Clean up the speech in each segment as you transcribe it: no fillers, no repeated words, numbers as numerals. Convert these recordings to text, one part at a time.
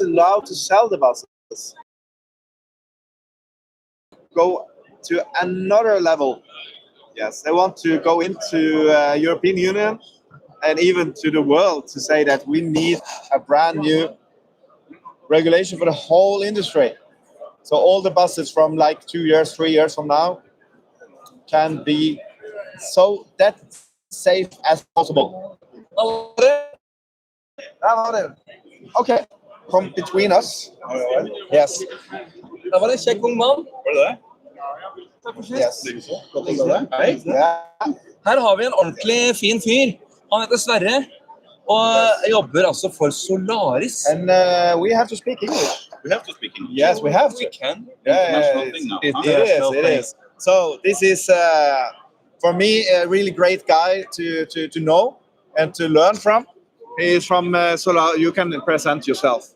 allowed to sell the buses. Go to another level. Yes, they want to go into European Union and even to the world to say that we need a brand new regulation for the whole industry. So all the buses from like 2 years, 3 years from now can be so that safe as possible. Okay, from between us. Yes. Da var det kjekk ung mann. Var det det? Takk for sist. Yes. Hei. Yeah. Her har vi en ordentlig fin fyr. Han heter Sverre, og jobber altså for Solaris. And we have to speak English. We have to speak English. Yes, we have to. We can. International thing now, huh? It is. So this is for me a really great guy to know and to learn from. He is from Solar. You can present yourself.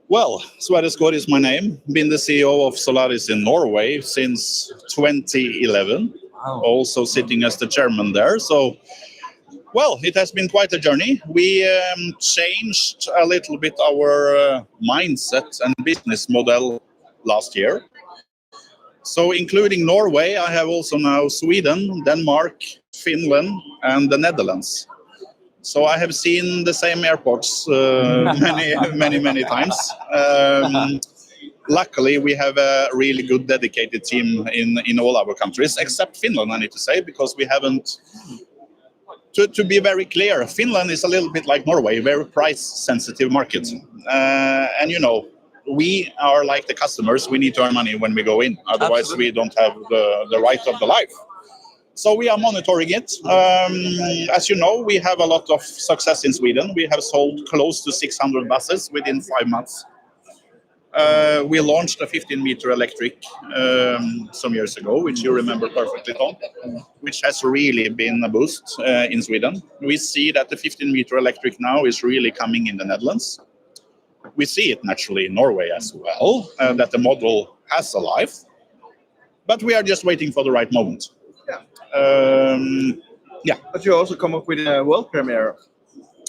Well, Sverre Skår is my name. Been the CEO of Solaris in Norway since 2011. Wow. Also sitting as the chairman there. So, well, it has been quite a journey. We changed a little bit our mindset and business model last year. So, including Norway, I have also now Sweden, Denmark, Finland, and the Netherlands. So I have seen the same airports many times. Luckily, we have a really good dedicated team in all our countries, except Finland, I need to say, because we haven't... To be very clear, Finland is a little bit like Norway, very price-sensitive market. And, you know, we are like the customers. We need to earn money when we go in. Otherwise, Absolutely. we don't have the right of the life. So we are monitoring it. As you know, we have a lot of success in Sweden. We have sold close to 600 buses within 5 months. We launched a 15-meter electric some years ago, which you remember perfectly, Tom, which has really been a boost in Sweden. We see that the 15-meter electric now is really coming in the Netherlands. We see it naturally in Norway as well, that the model has a life. But we are just waiting for the right moment. Yeah. But you also come up with a world premiere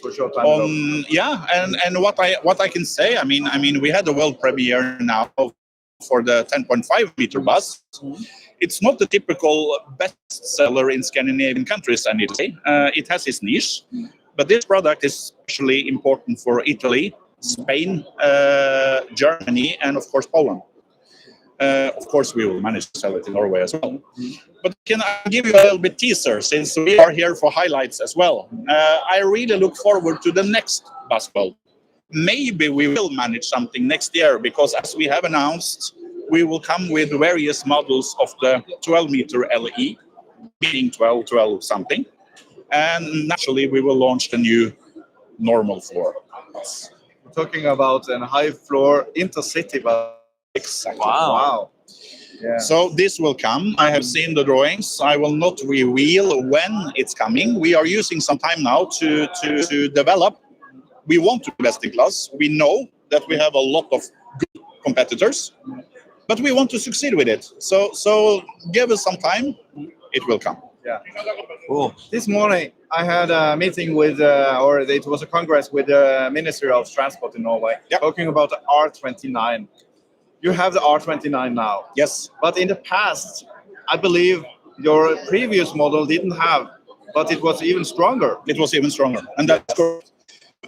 for a short time ago. Yeah, and what I can say, I mean, we had a world premiere now for the 10.5 meter bus. It's not the typical bestseller in Scandinavian countries, I need to say. It has its niche, but this product is especially important for Italy, Spain, Germany, and of course Poland. Of course, we will manage to sell it in Norway as well. But can I give you a little bit teaser, since we are here for highlights as well? I really look forward to the next Busworld. Maybe we will manage something next year, because as we have announced, we will come with various models of the 12-meter LE, meaning 12 something. And naturally, we will launch the new normal floor bus. We're talking about a high-floor intercity bus. Exactly. Wow. Yeah. So this will come. I have seen the drawings. I will not reveal when it's coming. We are using some time now to develop. We want to invest in class. We know that we have a lot of good competitors, but we want to succeed with it. So give us some time. It will come. Yeah. Cool. This morning I had a meeting with, or it was a congress with the Ministry of Transport in Norway, talking about the R29. You have the R29 now. Yes. But in the past, I believe your previous model didn't have, but it was even stronger. It was even stronger. And that's correct.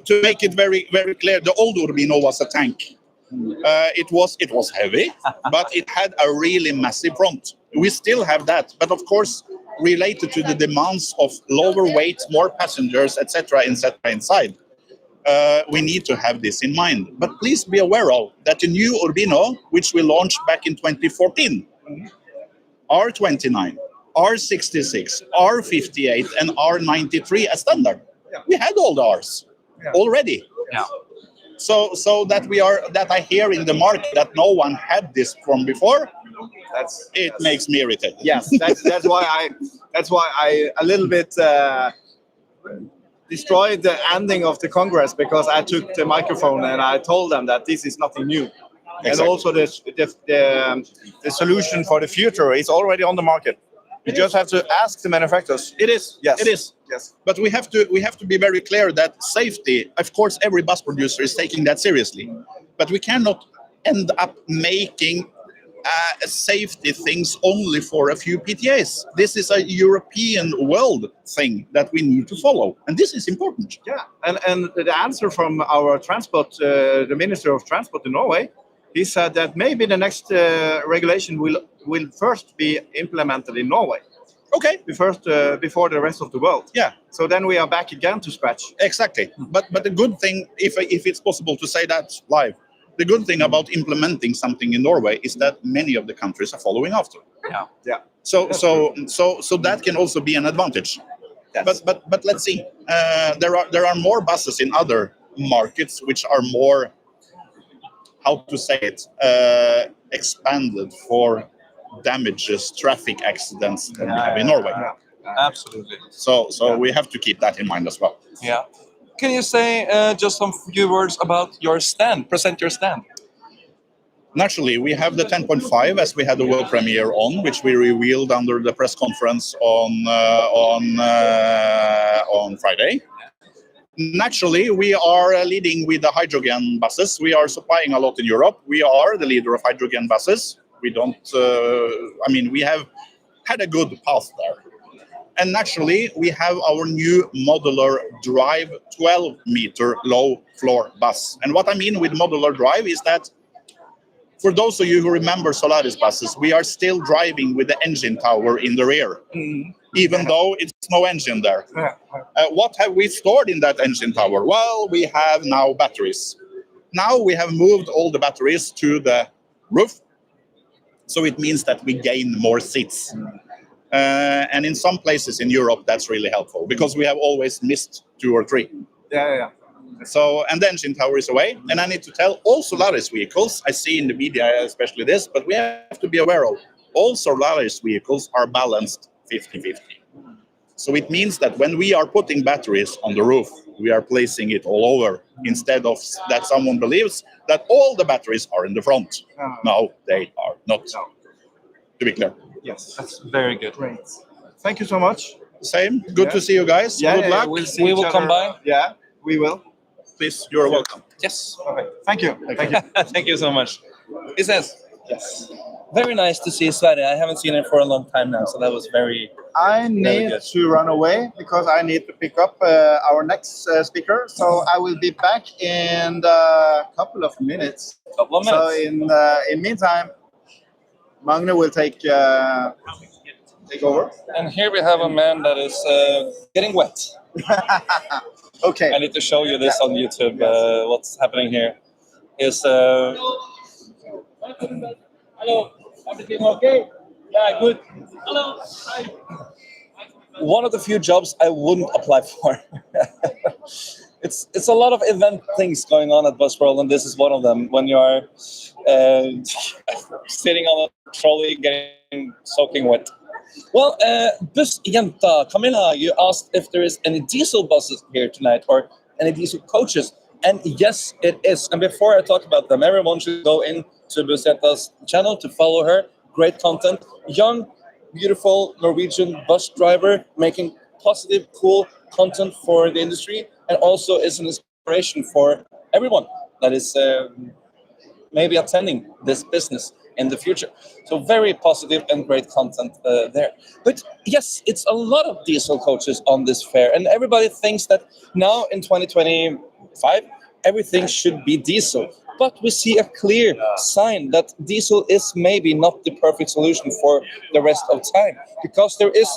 To make it very, very clear, the old Urbino was a tank. It was heavy, but it had a really massive front. We still have that, but of course, related to the demands of lower weight, more passengers, etc., inside. We need to have this in mind. But please be aware of that the new Urbino, which we launched back in 2014, R29, R66, R58, and R93 as standard. Yeah. We had all the Rs already. Yeah. So that I hear in the market that no one had this from before. It makes me irritated. Yes, that's why I a little bit destroyed the ending of the Congress, because I took the microphone and I told them that this is nothing new. Exactly. And also the solution for the future is already on the market. You just have to ask the manufacturers. It is. Yes. It is. Yes. But we have to be very clear that safety, of course, every bus producer is taking that seriously, but we cannot end up making safety things only for a few PTAs. This is a European world thing that we need to follow, and this is important. Yeah, and the answer from our transport, the Minister of Transport in Norway, he said that maybe the next regulation will first be implemented in Norway. Okay. Before the rest of the world. Yeah. So then we are back again to scratch. Exactly. But the good thing, if it's possible to say that live, the good thing about implementing something in Norway is that many of the countries are following after. Yeah. Yeah. So that can also be an advantage. Yes. But let's see. There are more buses in other markets which are more, how to say it, expanded for damages, traffic accidents than we have in Norway. Absolutely. So we have to keep that in mind as well. Yeah. Can you say just some few words about your stand? Present your stand. Naturally, we have the 10.5 as we had the world premiere on, which we revealed under the press conference on Friday. Naturally, we are leading with the hydrogen buses. We are supplying a lot in Europe. We are the leader of hydrogen buses. We don't, we have had a good path there. And naturally, we have our new modular drive 12-meter low floor bus. And what I mean with modular drive is that for those of you who remember Solaris buses, we are still driving with the engine tower in the rear, even though it's no engine there. What have we stored in that engine tower? Well, we have now batteries. Now we have moved all the batteries to the roof. So it means that we gain more seats. And in some places in Europe, that's really helpful because we have always missed 2 or 3. Yeah. So, and the engine tower is away. And I need to tell all Solaris vehicles, I see in the media especially this, but we have to be aware of all Solaris vehicles are balanced 50-50. So it means that when we are putting batteries on the roof, we are placing it all over instead of that someone believes that all the batteries are in the front. No, they are not. No. To be clear. Yes. That's very good. Great. Thank you so much. Same. Good to see you guys. Good luck. We will come by. Yeah, we will. Please, you're welcome. Yes. Okay. Thank you. Thank you. Thank you so much. He says, Yes. very nice to see Sverige. I haven't seen it for a long time now, so that was very... I need to run away because I need to pick up our next speaker. So I will be back in a couple of minutes. Couple of minutes. So in meantime, Magne will take over. And here we have a man that is getting wet. Okay. I need to show you this on YouTube. What's happening here is... Hello, everything okay? Yeah, good. Hello. Hi. One of the few jobs I wouldn't apply for. It's a lot of event things going on at Busworld, and this is one of them. When you are sitting on a trolley, getting soaking wet. Well, Busjenta, Camilla, you asked if there is any diesel buses here tonight or any diesel coaches. And yes, it is. And before I talk about them, everyone should go in to Busjenta's channel to follow her. Great content. Young, beautiful Norwegian bus driver making positive, cool content for the industry, and also is an inspiration for everyone that is maybe attending this business in the future. So very positive and great content there. But yes, it's a lot of diesel coaches on this fair, and everybody thinks that now in 2025 everything should be diesel. But we see a clear sign that diesel is maybe not the perfect solution for the rest of time, because there is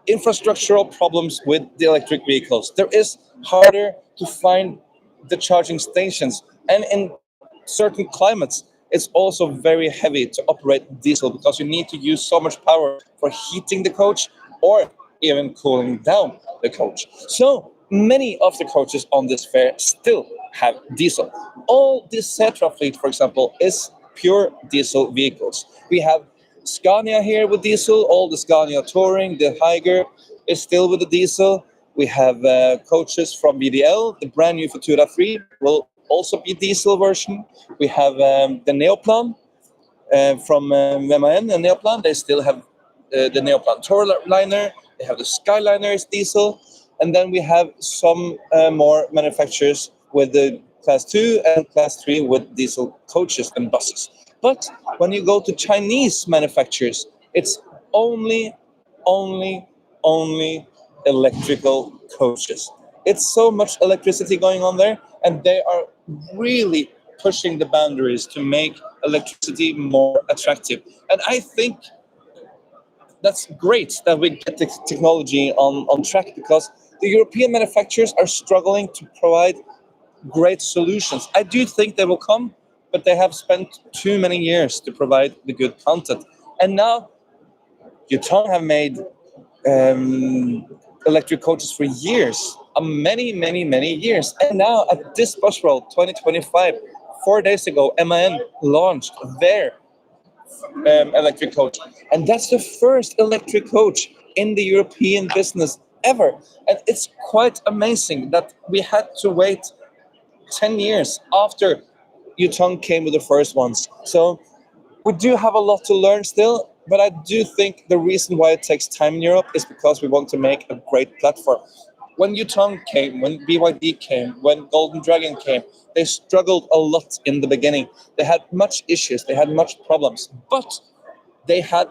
infrastructural problems with the electric vehicles. There is harder to find the charging stations, and in certain climates it's also very heavy to operate diesel because you need to use so much power for heating the coach or even cooling down the coach. So many of the coaches on this fair still have diesel. All this Setra fleet, for example, is pure diesel vehicles. We have Scania here with diesel, all the Scania Touring, the Higer is still with the diesel. We have coaches from VDL, the brand new Futura 3 will also be diesel version. We have the Neoplan from MAN and Neoplan, they still have the Neoplan Tourliner. They have the Skyliner is diesel, and then we have some more manufacturers with the Class 2 and Class 3 with diesel coaches and buses. But when you go to Chinese manufacturers, it's only electrical coaches. It's so much electricity going on there, and they are really pushing the boundaries to make electricity more attractive. And I think that's great that we get the technology on track, because the European manufacturers are struggling to provide great solutions. I do think they will come, but they have spent too many years to provide the good content. And now, Yutong have made electric coaches for years, many years. And now at this Busworld 2025, 4 days ago, MAN launched their electric coach. And that's the first electric coach in the European business ever. And it's quite amazing that we had to wait 10 years after Yutong came with the first ones. So we do have a lot to learn still, but I do think the reason why it takes time in Europe is because we want to make a great platform. When Yutong came, when BYD came, when Golden Dragon came, they struggled a lot in the beginning. They had much issues, they had much problems, but they had,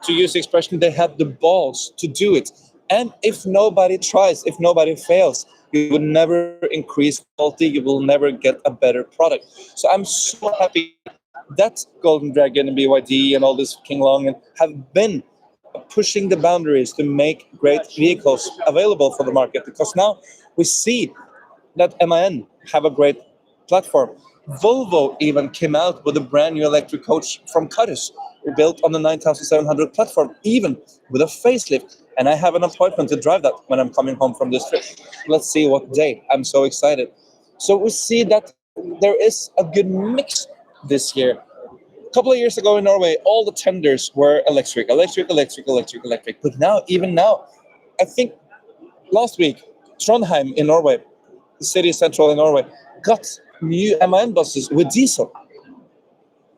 to use the expression, they had the balls to do it. And if nobody tries, if nobody fails, you will never increase quality, you will never get a better product. So I'm so happy that Golden Dragon and BYD and all this King Long have been pushing the boundaries to make great vehicles available for the market, because now we see that MAN have a great platform. Volvo even came out with a brand new electric coach from Curtis, built on the 9700 platform, even with a facelift. And I have an appointment to drive that when I'm coming home from this trip. Let's see what day. I'm so excited. So we see that there is a good mix this year. A couple of years ago in Norway, all the tenders were electric. But now, even now, I think last week, Trondheim in Norway, the city central in Norway, got new MAN buses with diesel.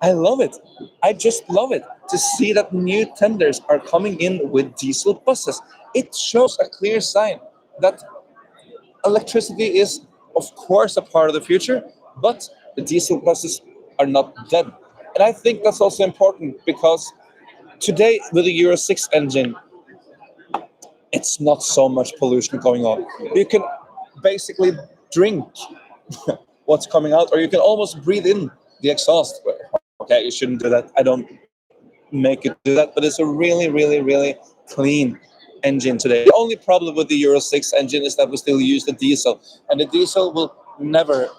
I love it. I just love it to see that new tenders are coming in with diesel buses. It shows a clear sign that electricity is, of course, a part of the future, but the diesel buses are not dead. And I think that's also important, because today with the Euro 6 engine, it's not so much pollution going on. You can basically drink what's coming out, or you can almost breathe in the exhaust. Okay, you shouldn't do that. I don't make it do that, but it's a really clean engine today. The only problem with the Euro 6 engine is that we still use the diesel, and the diesel will never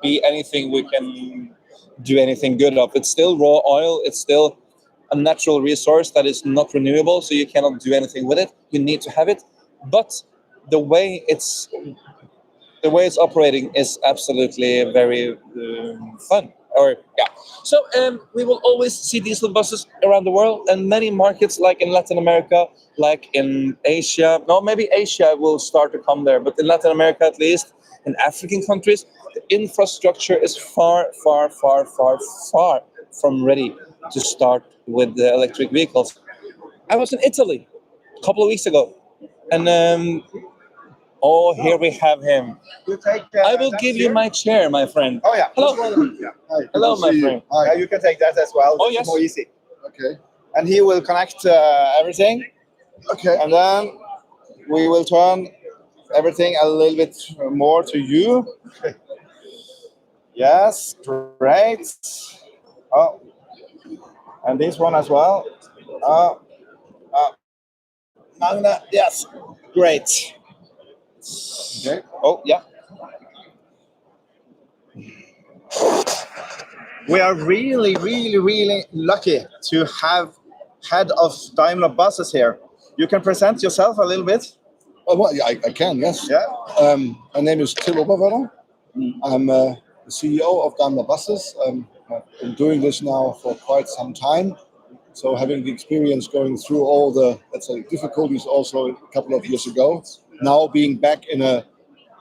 be anything we can do anything good of. It's still raw oil. It's still a natural resource that is not renewable, so you cannot do anything with it. You need to have it, but the way it's operating is absolutely very fun. So we will always see diesel buses around the world, and many markets, like in Latin America, like in Asia. No, maybe Asia will start to come there, but in Latin America, at least in African countries, the infrastructure is far from ready to start with the electric vehicles. I was in Italy a couple of weeks ago, and oh, here we have him. You take, I will give you my chair, my friend. Oh yeah. Hello. Yeah. Hi, Hello, my friend. Hi. Yeah, you can take that as well. Oh, It's yes. more easy. Okay. And he will connect everything, Okay. and then we will turn everything a little bit more to you. Yes, great. Oh, and this one as well. Magne, yes, great. Okay. Oh, yeah. We are really lucky to have head of Daimler buses here. You can present yourself a little bit. Oh, well, yeah, I can, yes. Yeah. My name is Till Oberweller. I'm the CEO of Daimler Buses. I've been doing this now for quite some time. So having the experience going through all the, let's say, difficulties also a couple of years ago, now being back in a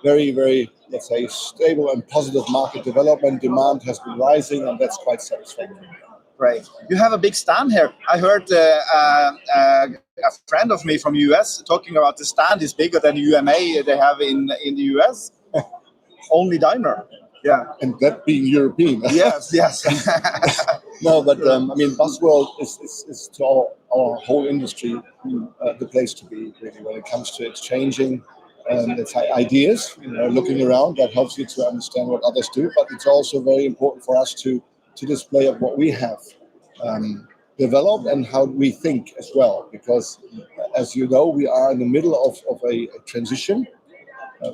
very, let's say, stable and positive market development, demand has been rising, and that's quite satisfactory. Great. You have a big stand here. I heard a friend of me from US talking about the stand is bigger than UMA they have in the US. Only Daimler. Yeah. And that being European. Yes, yes. No, but I mean, Busworld is to our whole industry the place to be, really, when it comes to exchanging ideas, looking around. That helps you to understand what others do, but it's also very important for us to display what we have developed and how we think as well, because as you know, we are in the middle of a transition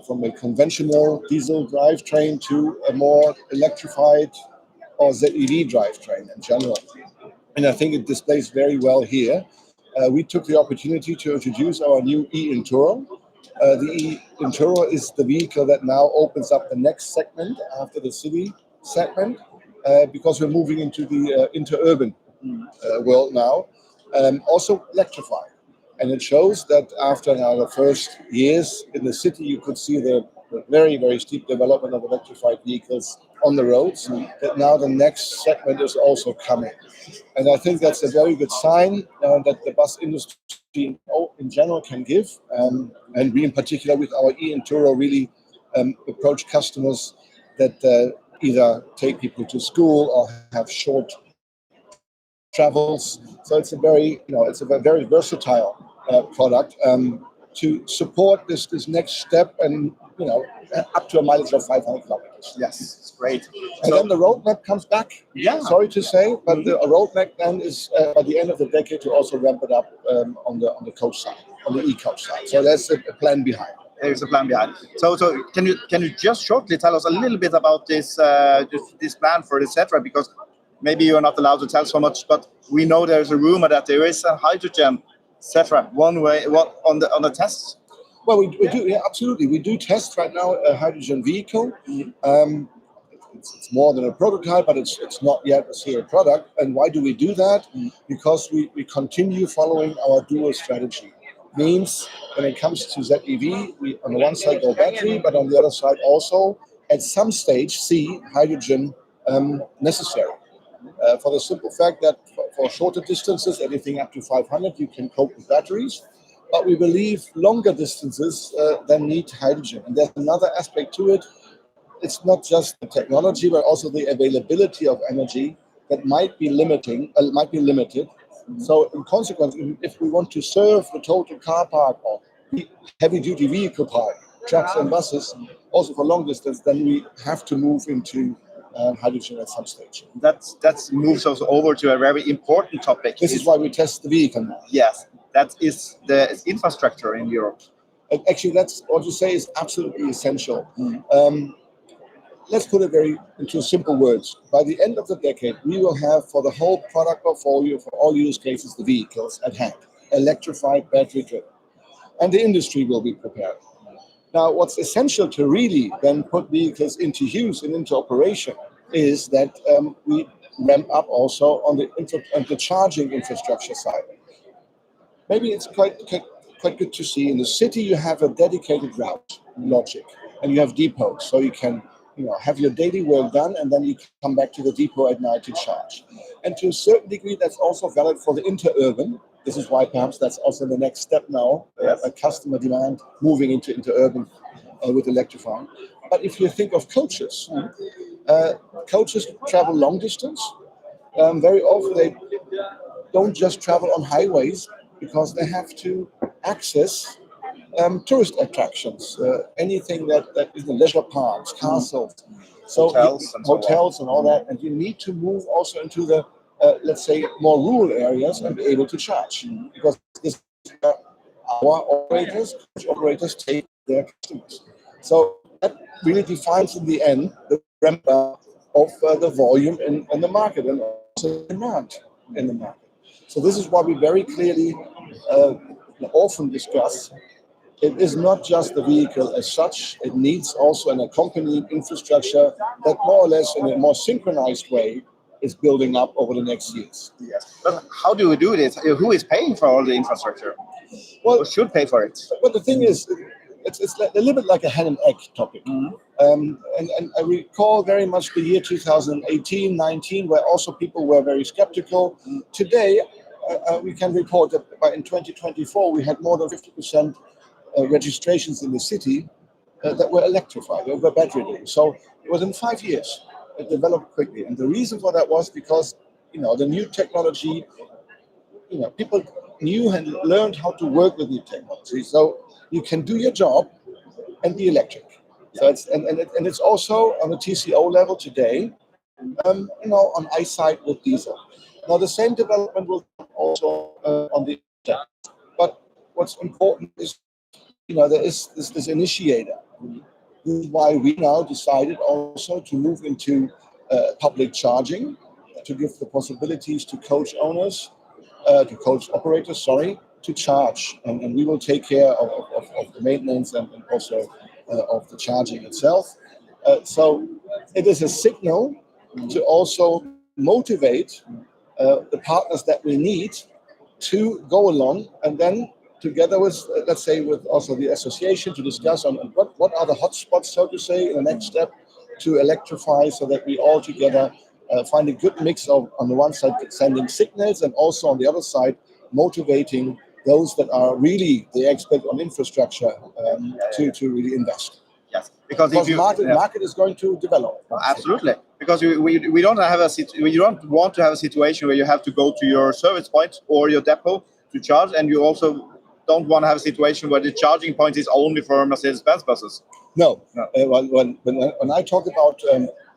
from a conventional diesel drivetrain to a more electrified or ZEV drivetrain in general. And I think it displays very well here. We took the opportunity to introduce our new e-Enduro. The e-Enduro is the vehicle that now opens up the next segment after the city segment, because we're moving into the interurban world now, also electrified. And it shows that after now the first years in the city, you could see the very, very steep development of electrified vehicles on the roads, that now the next segment is also coming. And I think that's a very good sign that the bus industry in general can give. And we in particular with our e-Enduro really approach customers that either take people to school or have short travels. So it's a very, very versatile product to support this next step, and up to a mileage of 500 kilometers. Yes, it's great. And then the roadmap comes back. Yeah. Sorry to say, but the roadmap then is by the end of the decade to also ramp it up on the coach side, on the e-coach side. So there's a plan behind. There's a plan behind. So can you just shortly tell us a little bit about this plan for etc. Because maybe you're not allowed to tell so much, but we know there's a rumor that there is a hydrogen, etc. One way, what on the tests? Well, we do, yeah, absolutely. We do test right now a hydrogen vehicle. It's more than a prototype, but it's not yet a serial product. And why do we do that? Because we continue following our dual strategy. Means when it comes to ZEV, we on the one side go battery, but on the other side also at some stage see hydrogen necessary. For the simple fact that for shorter distances, anything up to 500, you can cope with batteries. But we believe longer distances then need hydrogen. And there's another aspect to it. It's not just the technology, but also the availability of energy that might be limited. So in consequence, if we want to serve the total car park or heavy-duty vehicle park, trucks and buses, also for long distance, then we have to move into hydrogen at some stage. That moves us over to a very important topic. This is why we test the vehicle now. Yes, that is the infrastructure in Europe. Actually, that's what you say is absolutely essential. Let's put it into simple words. By the end of the decade, we will have for the whole product portfolio, for all use cases, the vehicles at hand, electrified, battery-driven. And the industry will be prepared. Now, what's essential to really then put vehicles into use and into operation is that we ramp up also on the charging infrastructure side. Maybe it's quite good to see in the city you have a dedicated route logic, and you have depots, so you can have your daily work done, and then you come back to the depot at night to charge. And to a certain degree, that's also valid for the interurban. This is why perhaps that's also the next step now, a customer demand moving into interurban with electrifying. But if you think of coaches, coaches travel long distance. Very often they don't just travel on highways because they have to access tourist attractions, anything that is in leisure parks, castles, hotels and all that. And you need to move also into the, let's say, more rural areas and be able to charge, because this is where our operators take their customers. So that really defines in the end the ramp up of the volume in the market and also demand in the market. So this is why we very clearly often discuss it is not just the vehicle as such, it needs also an accompanying infrastructure that more or less in a more synchronized way is building up over the next years. Yes. But how do we do this? Who is paying for all the infrastructure? Well, who should pay for it? But the thing is, it's a little bit like a hen and egg topic. And I recall very much the year 2018, 19, where also people were very skeptical. Today, we can report that in 2024, we had more than 50% registrations in the city that were electrified, they were battery. So within 5 years, it developed quickly. And the reason for that was because, the new technology, people knew and learned how to work with new technology. So you can do your job and be electric. So it's also on the TCO level today, on eyesight with diesel. Now the same development will also on the tech. But what's important is, there is this initiator. This is why we now decided also to move into public charging, to give the possibilities to coach owners, to coach operators, to charge. And we will take care of the maintenance and also of the charging itself. So it is a signal to also motivate the partners that we need to go along, and then together with, let's say, with also the association to discuss on what are the hotspots, so to say, in the next step to electrify, so that we all together find a good mix of, on the one side, sending signals, and also on the other side, motivating those that are really the expert on infrastructure to really invest. Yes, because market is going to develop. Absolutely, because we don't want to have a situation where you have to go to your service point or your depot to charge, and you also don't want to have a situation where the charging point is only for Mercedes-Benz buses. No. When I talk about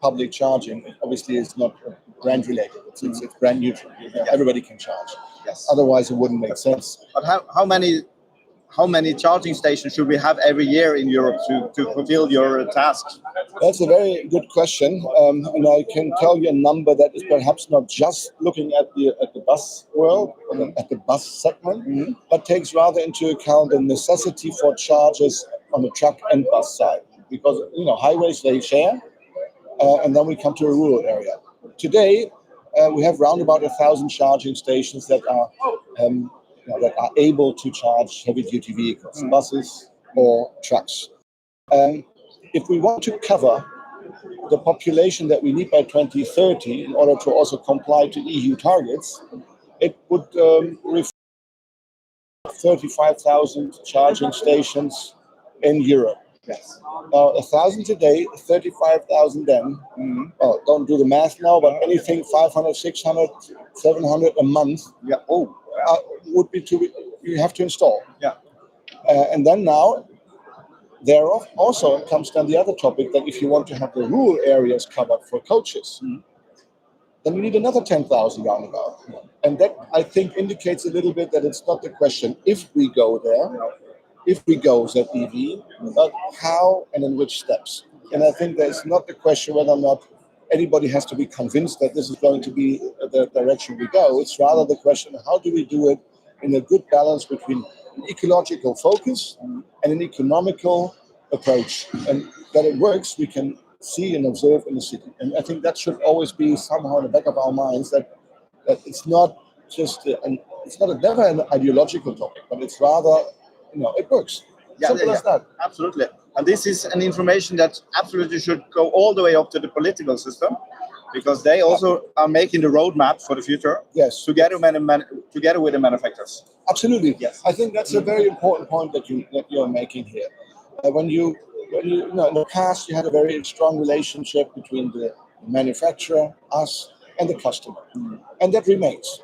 public charging, obviously it's not brand related. It's brand neutral. Everybody can charge. Yes. Otherwise, it wouldn't make sense. But how many charging stations should we have every year in Europe to fulfill your tasks? That's a very good question, and I can tell you a number that is perhaps not just looking at the bus world, at the bus segment, but takes rather into account the necessity for chargers on the truck and bus side, because highways they share, and then we come to a rural area. Today, we have round about 1,000 charging stations that are able to charge heavy-duty vehicles, buses or trucks. If we want to cover the population that we need by 2030 in order to also comply to EU targets, it would refer 35,000 charging stations in Europe. Yes. Now, 1,000 today, 35,000 then. Well, don't do the math now, but anything 500, 600, 700 a month. Yeah. Would be you have to install. Yeah. And then now, thereof also comes then the other topic that if you want to have the rural areas covered for coaches, then you need another 10,000 roundabout. And that, I think, indicates a little bit that it's not the question if we go there, if we go ZEV, but how and in which steps. And I think there's not the question whether or not anybody has to be convinced that this is going to be the direction we go. It's rather the question, how do we do it in a good balance between an ecological focus and an economical approach? And that it works, we can see and observe in the city. And I think that should always be somehow in the back of our minds, that it's not just, never an ideological topic, but it's rather, it works. Simple as that. Absolutely. And this is an information that absolutely should go all the way up to the political system, because they also are making the roadmap for the future. Yes. Together with the manufacturers. Absolutely. Yes. I think that's a very important point that you're making here. When you in the past you had a very strong relationship between the manufacturer, us, and the customer, and that remains.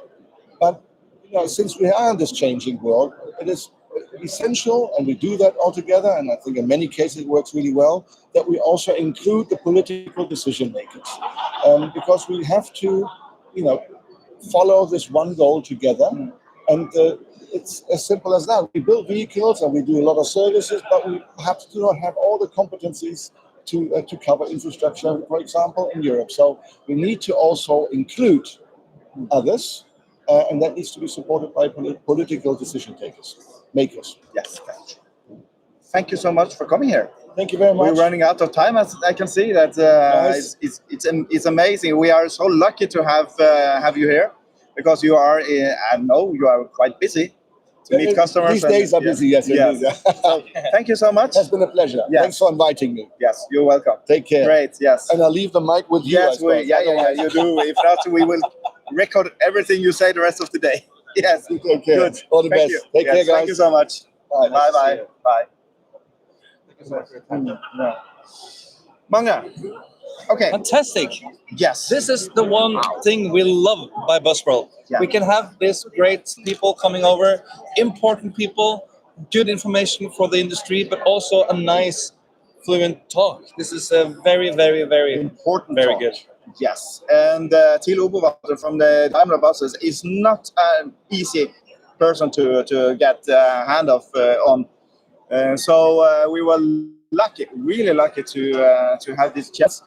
But since we are in this changing world, it is essential, and we do that all together, and I think in many cases it works really well, that we also include the political decision makers, because we have to follow this one goal together. And it's as simple as that. We build vehicles and we do a lot of services, but we perhaps do not have all the competencies to cover infrastructure, for example, in Europe. So we need to also include others, and that needs to be supported by political decision makers. Yes. Thank you so much for coming here. Thank you very much. We're running out of time, as I can see. That Nice. it's amazing. We are so lucky to have you here, because you are, I know you are quite busy to meet customers. These days are busy, yes, indeed. So, thank you so much. It's been a pleasure. Yes. Thanks for inviting me. Yes, you're welcome. Take care. Great, yes. And I'll leave the mic with you. I Yes, suppose. you do. If not, we will record everything you say the rest of the day. Yes, Take care. good. All the Thank best. you. Take Yes, care, guys. Thank you so much. Bye. Bye, bye, bye. Magne. Okay. Fantastic. Yes. This is the one thing we love by Busworld. Yeah. We can have these great people coming over, important people, good information for the industry, but also a nice, fluent talk. This is a very, very, very important. very talk. good. Yes, and Thilo Oberwalder from the Daimler buses is not an easy person to get hand of on. So we were lucky, really lucky to have this chance.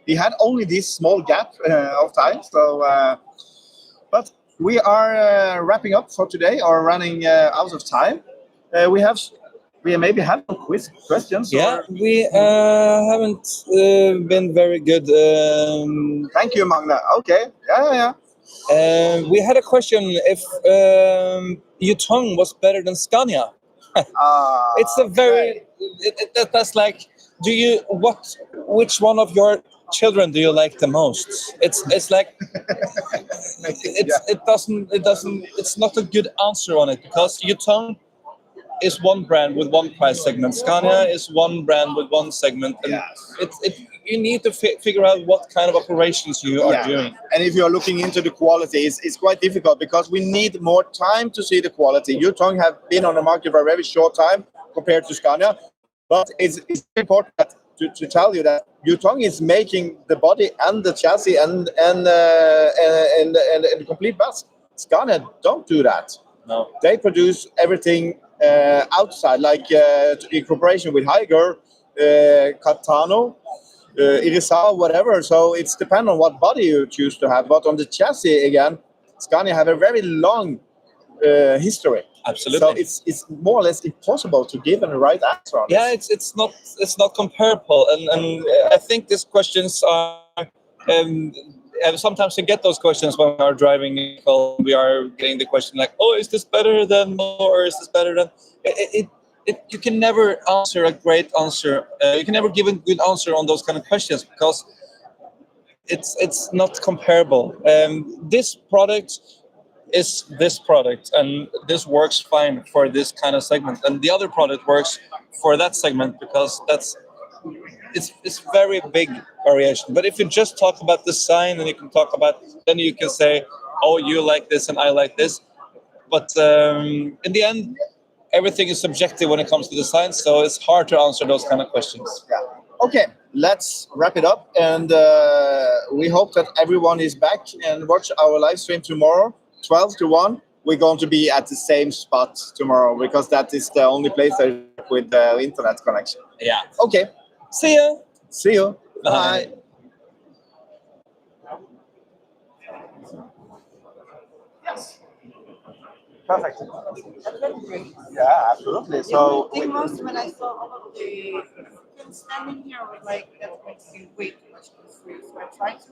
He had only this small gap of time, so but we are wrapping up for today or running out of time. We maybe have some questions. Yeah, or... we haven't been very good. Thank you, Magne. Okay, yeah. We had a question if Yutong was better than Scania. It's a very that's like, which one of your children do you like the most? It's like it's not a good answer on it, because Yutong is one brand with one price segment. Scania is one brand with one segment, and you need to figure out what kind of operations you are doing. And if you're looking into the quality, it's quite difficult because we need more time to see the quality. Yutong have been on the market for a very short time compared to Scania, but it's important to tell you that Yutong is making the body and the chassis and the complete bus. Scania don't do that. No, they produce everything outside, like in cooperation with Higer, Catano, Irisawa, whatever. So it's dependent on what body you choose to have. But on the chassis, again, Scania have a very long history. absolutely. So it's more or less impossible to give a right answer on this. It's not comparable, and I think these questions are. And sometimes we get those questions when we are driving. We are getting the question like, "Oh, is this better than?" or "Is this better than?" You can never answer a great answer. You can never give a good answer on those kind of questions because it's not comparable. This product is this product, and this works fine for this kind of segment, and the other product works for that segment because it's very big variation. But if you just talk about design, and you can talk about, then you can say, oh, you like this and I like this. But in the end, everything is subjective when it comes to design, so it's hard to answer those kind of questions. Yeah. Okay, let's wrap it up, and we hope that everyone is back and watch our live stream tomorrow, 12 to 1. We're going to be at the same spot tomorrow because that is the only place with the internet connection. Yeah. Okay. See ya. See you. Bye. Bye. Yes. Perfect. Yeah, absolutely. So, the most when I saw all of the standing here, I was like, that makes you way too much for free. So I tried to